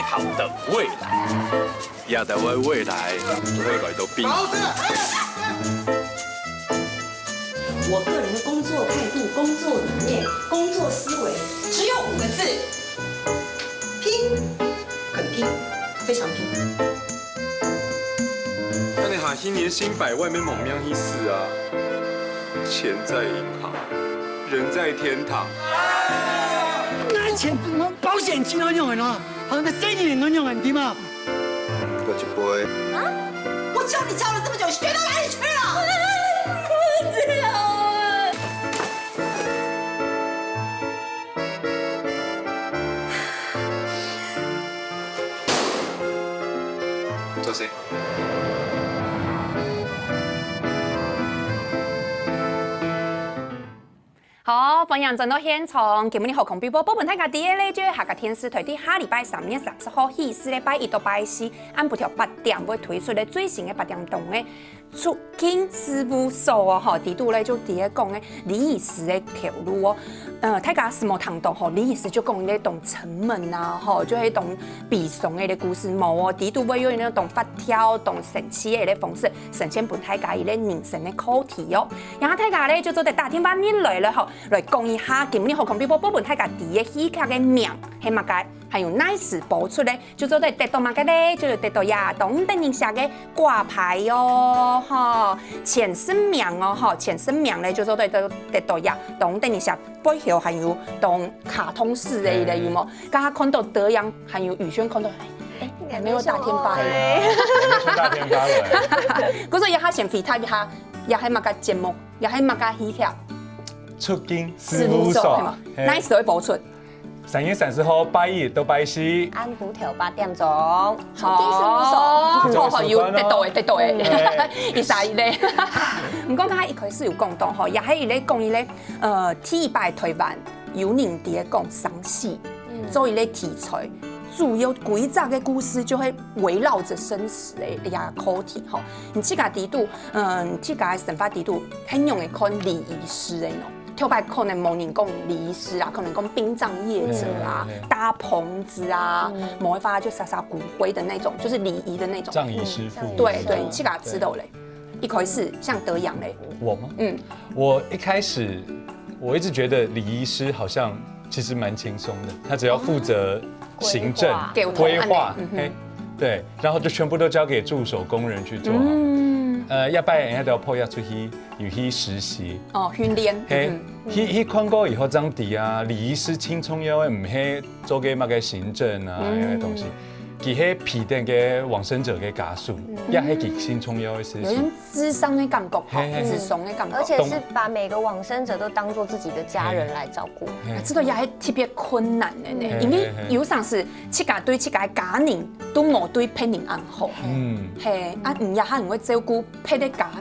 好的未来。亚台湾未来会来到变。我个人的工作态度、工作理念、工作思维，只有5个字：拼，很拼，非常拼。那你喊一年薪100万，没猛命一死啊！钱在银行，人在天堂。那钱保险金都用的喏，好像生意都用的，对吗？各一杯。啊！我教你教了这么久，学到哪里去了？不知道啊。做谁？好，欢迎转到现场。今日何况比播本大家第一咧，就下个电视台伫下礼拜3月30号起，是礼拜1到拜4，按不条8点会推出咧最新的8点档的出境事务所哦，吼，伫度咧就伫咧讲咧李医师的条路哦。大家什么堂懂吼？李医师就讲咧懂沉闷啊，吼，就迄种悲伤的故事无哦，伫度会用那种发条、懂神奇的方式，呈现本大家伊咧人生的课题哦。然后大家咧就做在大天班日来了吼。来讲一下，今日何况比播本大家第一戏剧的名系乜嘅，还有哪时播出咧？就做在得到乜嘅咧？就是得到亚东等人下嘅挂牌哦，哈，前生名哦，哈，前生名咧就做在得到亚东等人下背后还有当卡通式的咧，有冇？刚刚看到德阳还有宇轩看到。还没有大天发还没出大天发了。嗰個也係前肥太下，也係乜嘅節目，也係乜嘅戲劇。出境事務所，哪時會播出3月30號拜1到拜4，按不條8點鐘，出境事務所。哦，要得到嘅，伊晒咧。唔過，佢一開始有講到吼，也係伊咧講伊咧替代台灣有人伫咧講喪事，做伊咧題材。主要幾集嘅故事就會圍繞着生死嘅呀課題吼。你即家地度，即家神法地度，很容易看禮儀師嘅喏。跳擺可能冇人講禮儀師啊，可能講殯葬業者啊，搭棚子啊，某一發就撒骨灰的那種，就是禮儀的那種。葬儀師傅。對，你即家知道嘞。一開始像德陽嘞。我嗎？我一開始我一直覺得禮儀師好像其實蠻輕鬆的，他只要負責行政規劃，對，然後就全部都交給助手工人去做好。要拜人家都要破要出去有去實習哦，訓練。去看過以後長地啊，禮儀師輕鬆腰的，唔係做嘅乜嘅行政啊那些東西。其迄皮蛋嘅往生者嘅家屬，也係其輕鬆腰的事情。有點諮商的感覺，諮商的感覺，而且是把每個往生者都當作自己的家人來照顧。這個也係特別困難的呢，因為有時是七家對七家家人都冇對配人安好，係啊，唔也係唔會照顧配的家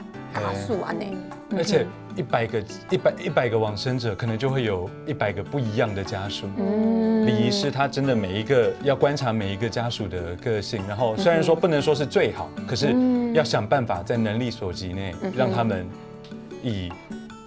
屬安尼。而且100個往生者，可能就會有100個不一樣的家屬。禮儀師他真的每一個要觀察每一個家屬的個性，然後雖然說不能說是最好，可是要想辦法在能力所及內，讓他們以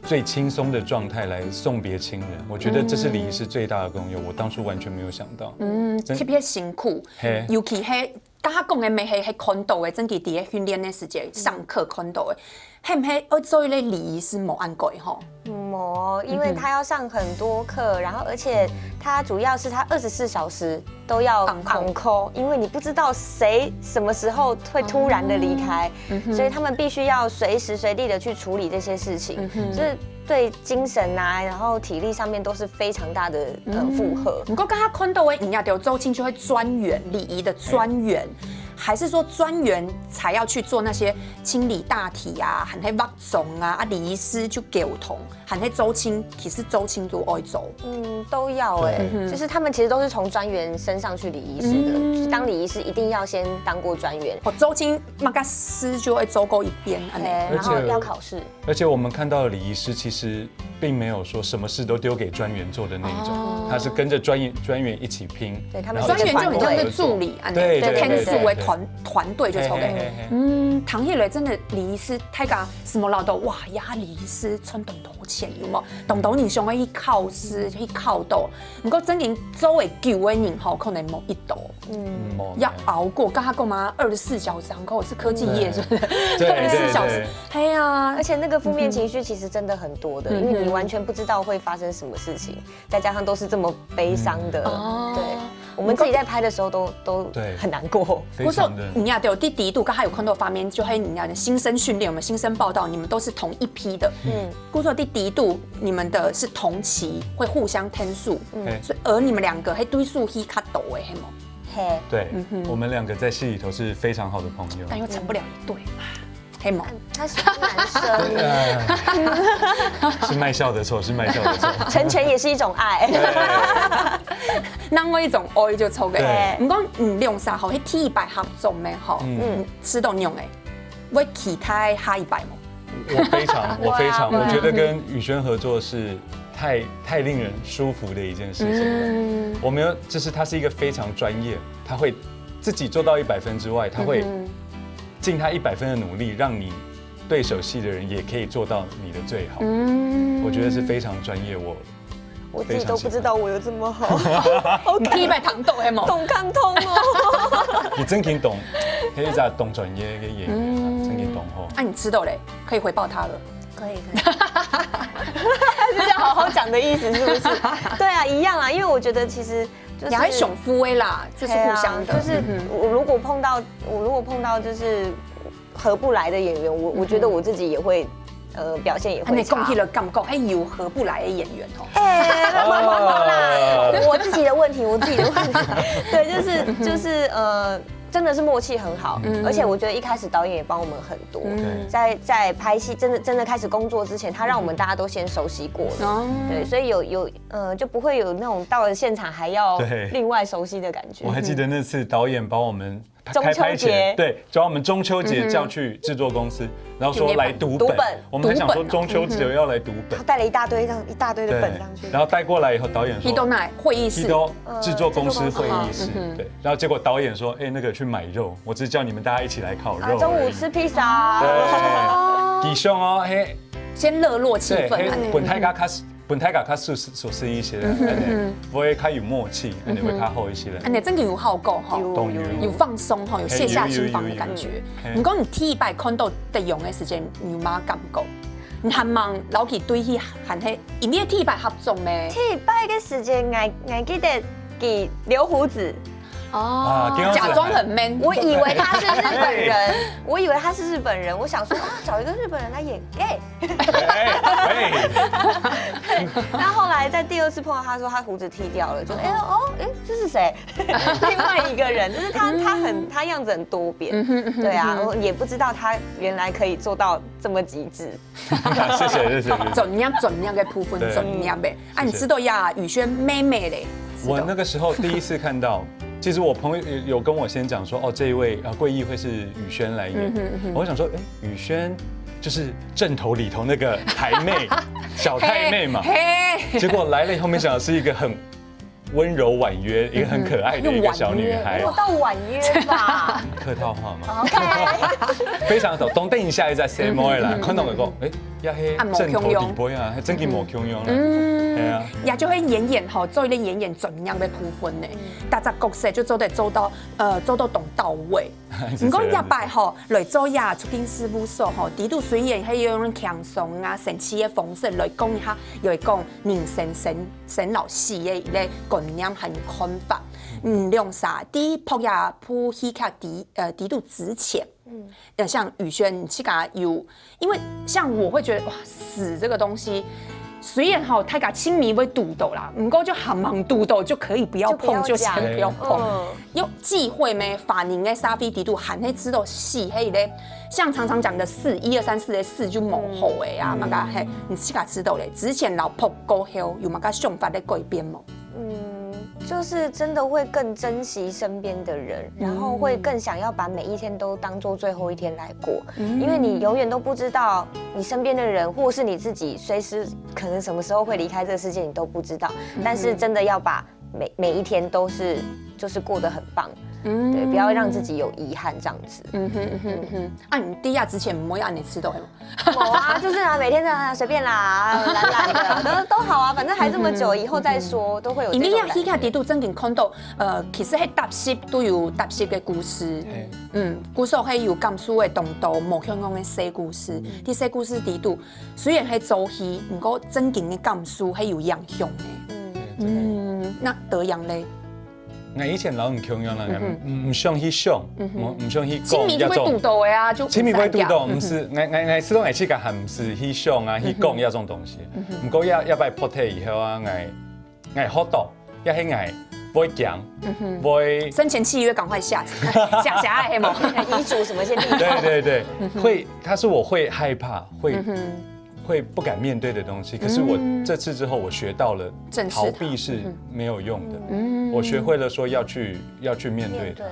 最輕鬆的狀態來送別親人。我覺得這是禮儀師最大的功用，我當初完全沒有想到。特別辛苦，尤其係剛剛講嘅咪係看到嘅，真係喺訓練嘅時節上課看到嘅。係唔係？我做咧禮儀師冇按過吼。冇，因為他要上很多課，然後而且他主要是他24小時都要 on call， 因為你不知道誰什麼時候會突然的離開，所以他們必須要隨時隨地的去處理這些事情，就是對精神啊，然後體力上面都是非常大的負荷。不過剛剛看到嘅，人家就周青就會專員禮儀的專員。還是說專員才要去做那些清理大體啊，還係挖種啊，禮儀師就溝通，還係周青，其實周青都愛做。都要就是他們其實都是從專員升上去禮儀師的。當禮儀師一定要先當過專員。周青那個師就會走過一遍，然後要考試。而且我們看到的禮儀師其實並沒有說什麼事都丟給專員做的那一種，他是跟着專員一起拼。對，他們專員就很像是助理，對，天數為團隊就抽嘅。唐一雷真的禮儀師，大家什麼老到哇呀，禮儀師賺咁多錢有冇？懂到你想要去考試去考到，不過真正做會久嘅人吼，可能冇一度。要熬过，刚刚跟我妈24小时，可我是科技业，是不是？对24小时，哎呀而，且那个负面情绪其实真的很多的，因为你完全不知道会发生什么事情，再加上都是这么悲伤的，对，我们自己在拍的时候都很难过。非常的。你呀，对，第一度，刚才有看到画面，就还你呀的新生训练，我们新生报道，你们都是同一批的。故说第一度，你们的是同期，会互相添数，所以而你们两个还堆数黑卡抖哎，嘿吗？嘿，对，我们两个在戏里头是非常好的朋友，但又成不了一对，黑吗？他是男生，是卖笑的错，是卖笑的错。成全也是一种爱。那我一种爱就抽嘅，对唔讲用啥好，迄 T100合作咩吼，吃到用诶，我其他下100冇。我非常，我觉得跟宇轩合作是太令人舒服的一件事情了。我们就是他是一个非常专业，他会自己做到100分之外，他会尽他100分的努力，让你对手戏的人也可以做到你的最好。我觉得是非常专业，我自己都不知道我有这么好，你 T100糖豆黑冇？懂看通哦。你真挺懂，黑仔懂专业的演员，真挺懂吼。啊，你吃到嘞，可以回报他了。可以，是这样好好讲的意思是不是？对啊，一样啊，因为我觉得其实就是也还熊夫威啦，这是互相的。就是我如果碰到就是合不来的演员，我觉得我自己也会表现也会差。你讲起了感觉，还有合不来的演员哦。我自己的问题，对，就是真的是默契很好，而且我觉得一开始导演也帮我们很多，在拍戏真的开始工作之前，他让我们大家都先熟悉过了，对，所以就不会有那种到了现场还要另外熟悉的感觉。我还记得那次导演把我们中秋节对，把我们中秋节叫去制作公司，然后说来读本，我们还想说中秋节要来读本，他带了一大堆的本上去，然后带过来以后，导演说Hido奈会议室，Hido制作公司会议室，对，然后结果导演说，哎，那个去买肉，我只是叫你们大家一起来烤肉，中午吃披萨，对，弟兄哦，嘿，先热络气氛，本台较熟悉一些，会较有默契，会较好一些。你真的有好过哈，有放松哈，有卸下心防的感觉。你讲你T100看到的用的时间，你有嘛感觉？你还忙老去对去喊嘿，因为T100合作咩？T100嘅時間，我記得佢留胡子。哦，假裝很 man， 我以為他是日本人，我想說啊，找一個日本人來演 gay。那後來在第二次碰到他說他胡子剃掉了，就這是誰？另外一個人，就是他樣子很多變，對啊，我也不知道他原來可以做到這麼極致。謝謝。怎樣嘅部分怎樣唄？啊，你知道呀，宇軒妹妹嘞？我那個時候第一次看到。其實我朋友有跟我先講說，哦，這一位桂毅會是宇軒來演。我想說，宇軒就是正頭裡頭那個台妹，小太妹嘛。結果來了以後，沒想到是一個很溫柔婉約、一個很可愛的一個小女孩。有到婉約吧？客套話嘛。非常懂。等一下一再 say more 啦，看到佢講，呀嘿，正頭底杯啊，真嘅冇強用啦。也就會演吼，做一啲演怎樣嘅部分呢？大隻角色就做到懂到位。唔講100吼來做呀，出境事務所吼，啲都雖然係用輕鬆啊、神奇嘅方式來講一下，又係講人生老死嘅咧觀念和看法。用啥？第一撲呀撲戲劇啲都之前。像宇軒，你去噶有，因為像我會覺得哇，死這個東西。雖然吼，太個親密會堵到啦，唔過就很忙堵到就可以不要碰，就先不要碰。有忌諱咩？法寧嘅沙菲底度含喺知道戲迄咧，像常常講的4，1、2、3、4的4就模糊嘅呀，嘛個嘿，你自個知道咧，之前老撲過後有嘛個想法咧改變冇？就是真的會更珍惜身邊的人，然後會更想要把每一天都當做最後一天來過，因為你永遠都不知道你身邊的人或是你自己隨時可能什麼時候會離開這個世界，你都不知道。但是真的要把每一天都是就是過得很棒，对，不要让自己有遗憾这样子。啊，你低亚之前唔会按你吃豆吗？有啊，就是啊，每天这样随便啦，懒懒的都好啊，反正还这么久，以后再说，都会有这种感伊你啊，觉。迄个地图真正看到，其实迄搭色都有搭色嘅故事。故事迄有甘肃嘅东道无香港嘅小故事，啲小故事地图虽然係做戲，不過真正嘅甘肃係有影響嘅。那德陽咧？我以前老唔強樣啦，唔想去想，唔想去清明就會讀到嘅啊，就清明會讀到，唔是，我始終係去個係唔是去想啊，去講呢種東西。唔過要擺 post 以後啊，我好多，要係我會講，會生前契約趕快下來係冇？遺囑什麼先立。對，會，它是我會害怕，會不敢面對的東西。可是我這次之後，我學到了逃避是沒有用的。我學會了說要去面對的。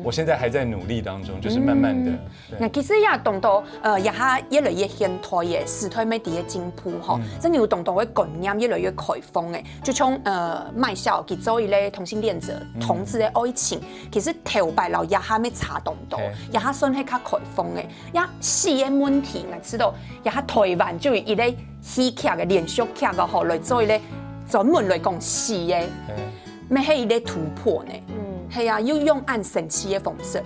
我現在還在努力當中，就是慢慢的。那其實也動到也下越來越現代嘅時代咩啲嘅進步嗬，真係有動到嘅觀念越來越開放嘅。就從麥少佢做一類同性戀者同志嘅愛情，其實頭擺落也下咩查動到，也下算係較開放嘅。也死嘅問題，我知道也下台灣就一類戲劇嘅連續劇嘅嗬來做一類專門來講死嘅，咩係一類突破呢？係啊，又用暗神奇的方式。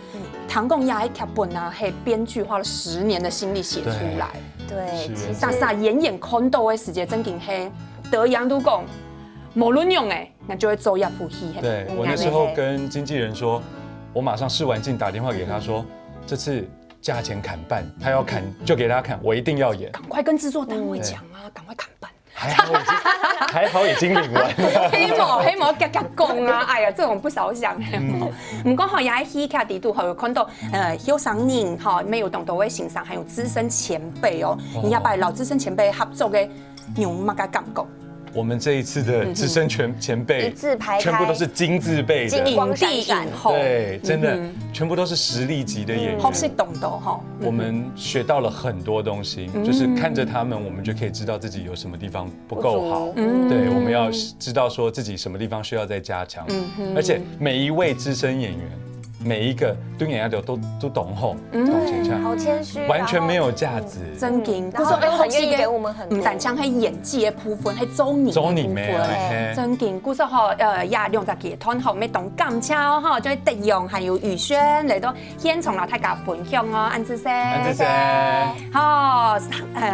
唐貢亞嘅劇本啊，係編劇花了10年的心力寫出來。對，其實但是眼看到嘅時節真勁係德陽都講無論用誒，那就會做一部戲。對，我那時候跟經紀人說，我馬上試完鏡打電話給他說，這次價錢砍半，他要砍就給他砍，我一定要演。趕快跟製作單位講啊，趕快砍半。還好已經領完了。希望夾夾講啊！哎呀，這種不少想。唔過學也喺戲劇地度，有看到後生人哈，沒有懂到嘅欣賞，還有資深前輩哦，你要把老資深前輩合作嘅有乜嘅感覺？我們這一次的資深前輩，一字排開，全部都是金字輩的，金光閃閃。對，真的全部都是實力級的演員。學識懂到哈，我們學到了很多東西，就是看着他們，我們就可以知道自己有什麼地方不夠好。對，我們要知道說自己什麼地方需要再加強。而且每一位資深演員，每一個對演員都懂後，懂形象，好謙虛，完全沒有架子。真勁，然後很願意給我們很多。唔但將喺演技嘅部分，喺做年嘅部分，真勁。故實嗬廿兩集劇團後尾懂感超嗬，將德陽還有宇軒嚟到現場啦，大家分享哦，安子謝。好，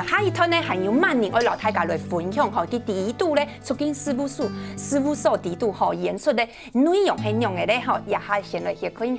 下一團呢還有萬年愛來大家來分享嗬，啲地度咧，促進事務所地度嗬演出咧內容係樣嘅咧嗬，也係先來學看下。